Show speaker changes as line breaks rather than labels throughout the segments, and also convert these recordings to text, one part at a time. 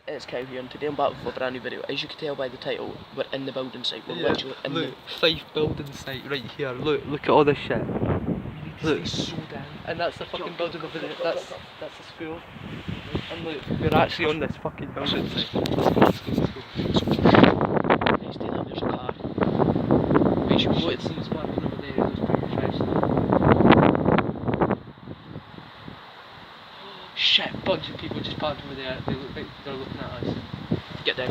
It's Cow here, and today I'm back with a brand new video. As you can tell by the title, we're in the building site. We're literally in the
Fife building site right here. Look at all this shit. Look,
so down.
and that's the fucking building over there. That's the school. And look, we're actually on this fucking building site. Let's go.
Hey, stay there, there's a car. Wait, should we go to
See what's happening over there? Those people trash. Shit, bunch of people just parked over there. They look like they're looking at us.
Get down.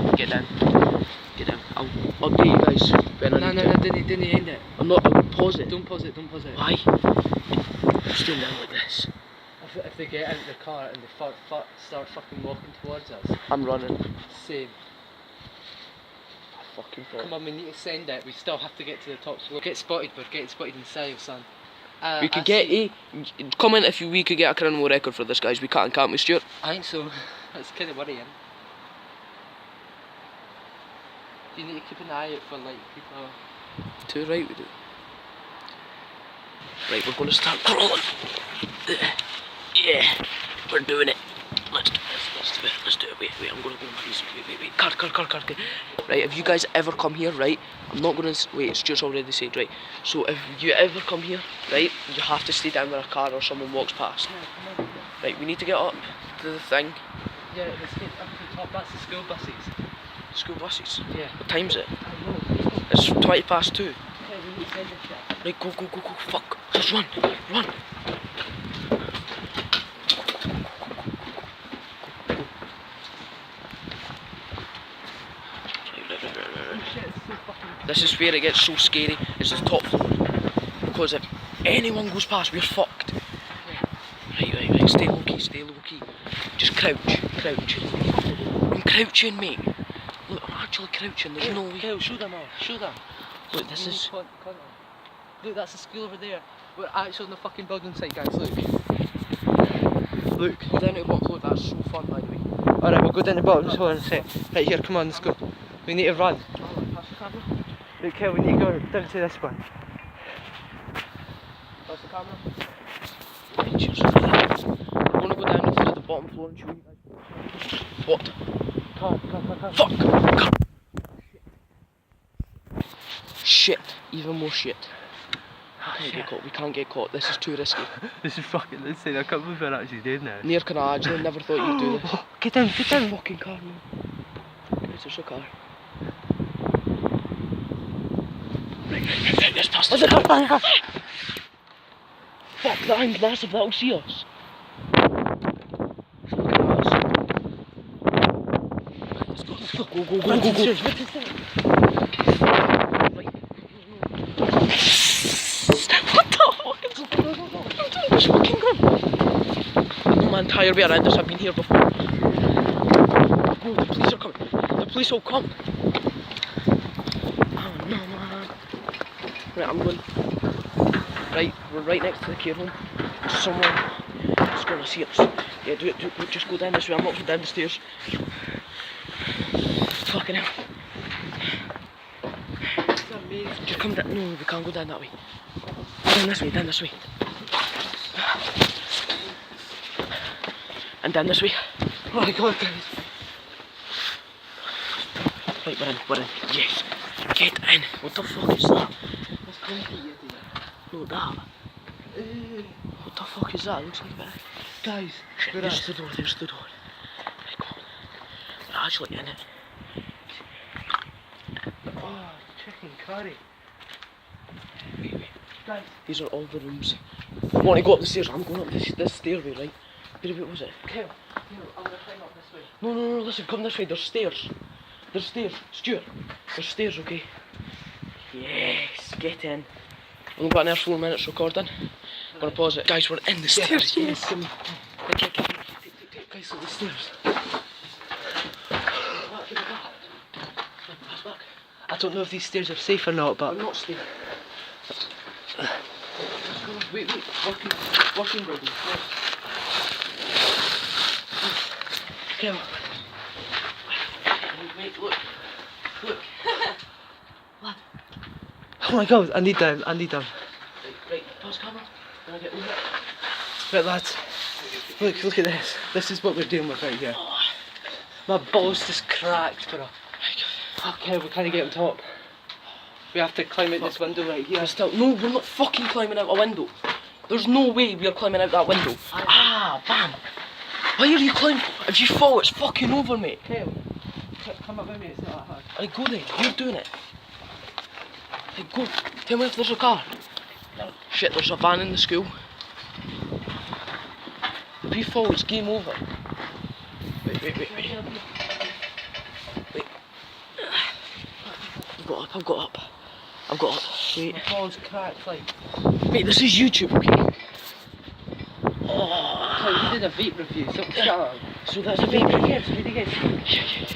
I'll update you guys when I need to.
No, didn't end it.
I'm not, I'll pause it.
Don't pause it.
Why? I'm staying down like this.
If they get out of the car and they start fucking walking towards us.
I'm running.
Same.
I fucking thought.
Come on, we need to send it. We still have to get to the top floor. Get spotted, we're getting spotted in style, son.
We could get comment if we could get a criminal record for this, guys. We can't we, Stuart?
I think so. That's kind of worrying. You need to keep an eye out for like people.
Too right, we do. Right, we're going to start crawling. Yeah, we're doing it. Let's do it. Wait, I'm going to go please. Wait. Car. Right, if you guys ever come here, right, I'm not going to, wait, Stuart's already said, right. So if you ever come here, right, you have to stay down when a car or someone walks past. Right, we need to get up to the thing.
Yeah, let's get up to the top. That's the school buses.
School buses?
Yeah.
What time's it?
I know.
It's 20 past 2.
Okay, we need to send this shit.
Right, go. Fuck. Just run. This is where it gets so scary. It's the top floor. Because if anyone goes past, we're fucked. Right. Stay low key. Just crouch. I'm crouching, mate. Look, I'm actually crouching. There's no way.
Kyle, show them all. Show them.
Look, this is.
Look, that's the school over there. We're actually on the fucking building site, guys. Look.
Go down to the bottom floor. That's so fun, by the way.
Alright, we'll go down the bottom. Hold on a sec. Right here, come on, let's go. We need to run.
Pass the camera.
Look, Kyle, we need to go down to this one.
Pass the camera. Right, cheers. We're going to go down to the bottom floor and show you guys. What?
Car.
Fuck! Car. Shit. Even more shit. We can't get caught. This is too risky.
This is fucking insane. I can't believe we're actually doing this.
Near can I actually never thought you'd do this.
Get down.
Fucking car, man. Guys, there's a car. Right. Let's pass the car. Fuck, that ain't massive. That'll see us. Let's go. Go.
Right.
Just fucking run. I know my entire way around this. I've been here before. Go, the police are coming. The police will come. Oh no, man. Right, I'm going. Right, we're right next to the care home. Someone is going to see us. Yeah, do it. Just go down this way. I'm not going down the stairs. Fucking hell. Just come down. No, we can't go down that way. Down this way. And down this way.
Oh my god, guys.
Right, we're in. Yes. Get in. What the fuck is that?
What's concrete here?
No, that. What the fuck is that? It looks like a bit.
Guys,
Shit, there's the door. Right, come on. We're actually in it.
Oh, chicken curry.
Wait.
Guys.
These are all the rooms. I want to go up the stairs. I'm going up this stairway, right? What was it?
Kyle, I'm gonna climb up this way.
No, listen, come this way. There's stairs. Stuart. There's stairs, okay? Yes, get in. We've only got another 4 minutes recording. I'm gonna pause it. Guys, we're in the stairs. Yes.
Come on.
Take. Guys, to the stairs. Back.
I don't know if these stairs are safe or not, but
I'm not stairs. Wait. Working building.
Kyle.
Wait, look.
Lad. Oh my god, I need them.
Right, pause camera. Can I get over it?
Right, lads. Look at this. This is what we're dealing with right here. My balls just cracked, bro. Okay, we can't get on top. We have to climb out this window right here.
No, we're not fucking climbing out a window. There's no way we are climbing out that window. Ah, bam. Why are you climbing? If you fall, it's fucking over, mate.
Kale, come up with me, it's not that hard.
Right, go then. You're doing it. Right, go. Tell me if there's a car.
No.
Shit, there's a van in the school. If you fall, it's game over. Wait. I've got up. Wait.
My balls cracked, like.
Mate, this is YouTube, okay?
Oh, you did a vape review, so shut up.
So that's a vape review.
Yes.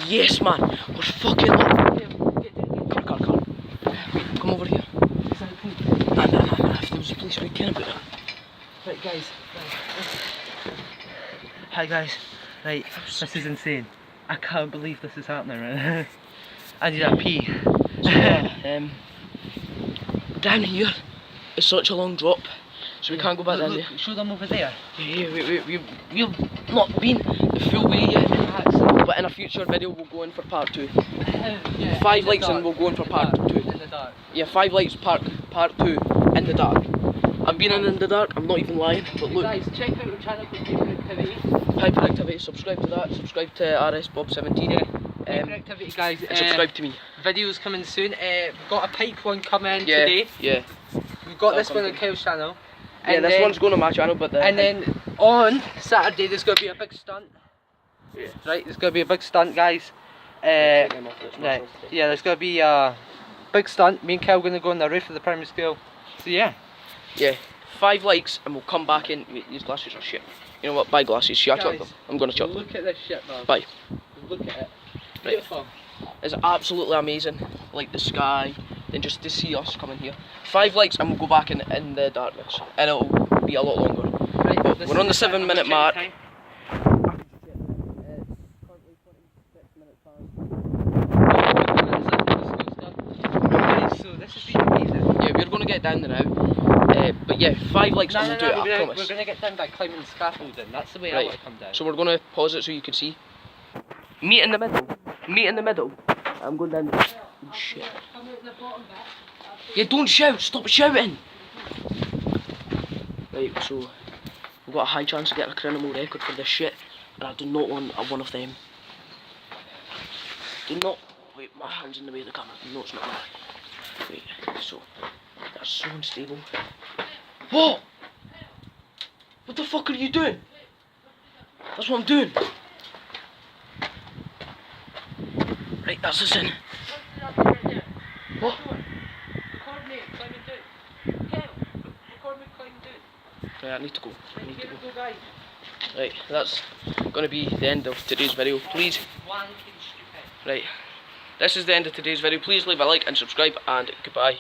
Yes, man. We're fucking up. Car. Wait, come over here. Nah. If there was a police, we'd care about it.
Right, guys. Hi, guys. Right, this is insane. I can't believe this is happening right. I need a pee.
So, yeah, down here is such a long drop, so we can't go back down there.
Show them over there.
Yeah, we've not been the full way yet, but in a future video we'll go in for part 2.
Yeah,
5 likes and we'll go in for part 2.
In the dark.
Yeah, 5 likes part 2 in the dark. I'm being in the dark, I'm not even lying, but look.
Guys, check out the channel for Hyperactivity.
Hyperactivity, subscribe to that, subscribe to RSBob17.
Hyperactivity, guys.
And subscribe to me.
Videos coming soon. We've got a pipe one coming
Yeah,
today.
yeah.
We've got this one on Kyle's channel.
Yeah,
And
this
then,
one's going on my channel, but
and then on Saturday there's going to be a big stunt.
Yeah.
Right, there's going to be a big stunt, guys.
Right,
Right, yeah, there's going to be a big stunt. Me and Kyle are going to go on the roof of the primary school. So yeah.
Yeah, 5 likes and we'll come back in. Wait, these glasses are shit. You know what? Buy glasses. Shut up them. I'm gonna chuck them.
Look at this shit, man.
Bye.
Look at it.
Right.
Beautiful.
It's absolutely amazing. Like the sky, and just to see us coming here. 5 likes and we'll go back in the darkness, and it'll be a lot longer.
Right,
But we're on the 7-minute mark.
So this has been amazing.
Yeah, we're gonna get down there now. But yeah, 5 likes and we'll do it. I promise.
We're gonna get down by climbing the scaffolding. That's the way I
Right.
want to come down.
So we're gonna pause it so you can see. Meet in the middle. Meet in the middle. I'm going down there. Oh, shit. Yeah, don't shout. Stop shouting. Right, so we've got a high chance of getting a criminal record for this shit, and I do not want one of them. Do not. Wait, my hand's in the way of the camera. No, it's not. Wait, so that's so unstable. What? What the fuck are you doing? That's what I'm doing. Right, that's us in. What? Right, I need to go. Right, that's gonna be the end of today's video. Please. Right. This is the end of today's video. Please leave a like and subscribe, and goodbye.